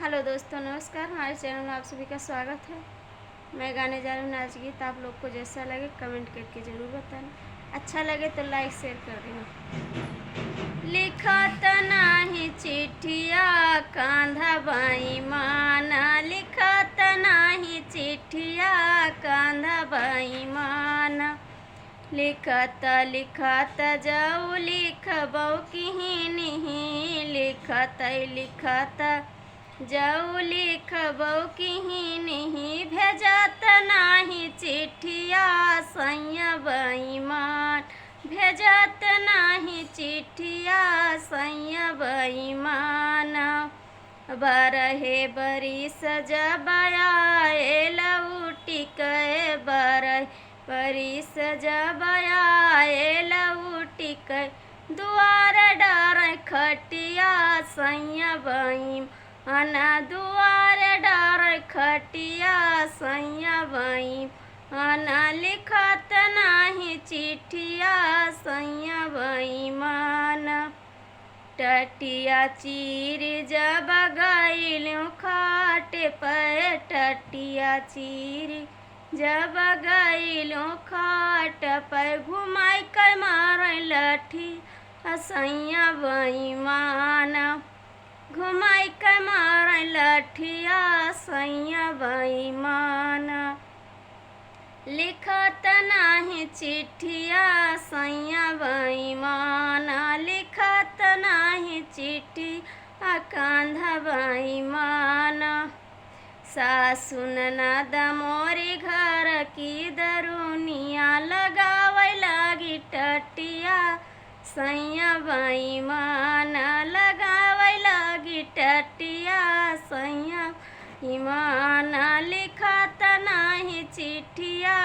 Hello दोस्तों, नमस्कार। हमारे चैनल में आप सभी का स्वागत है। मैं गाने जा रही हूँ नाच गीत। आप लोग को जैसा लगे कमेंट करके ज़रूर बताना। अच्छा लगे तो लाइक शेयर कर देना। लिखत नाही चिट्ठिया कांधा बाई माना, लिखत नाही चिट्ठिया कांधा बाई माना। लिखत लिखत जाऊ लिखबौ किहिनी, लिखत लिखत जाऊ लिखबौ किहिनी। भेजत नाही चिट्ठिया सैया बेईमान, भेजत नाही चिट्ठिया सैया बेईमान। बरहे बरिस जब आए लौटी के, बरहे बरिस जब आए लौटी के। दुआर डार खटिया सैया बेईमान, दुआर डार खटिया सैया बेईमान। लिखत नाही चिट्ठिया सैया बेईमान। टटिया चीर जब गइलूँ खाट पे, टटिया चीर जब गइलूँ खाट पे। घुमाई के मारे लठी सैया बेईमान, घुमाई के मारे लठिया सैया बेईमान। लिखत नाही चिट्ठिया सैया बेईमान, लिखत नाही चिट्ठी कांधा बेईमान। सासु ननद मोरी घर की दरुनिया, लगावे लागी टटिया सैया बेईमान, लगावे लागी टटिया सैया बेईमान। लिखत नाही चिट्ठिया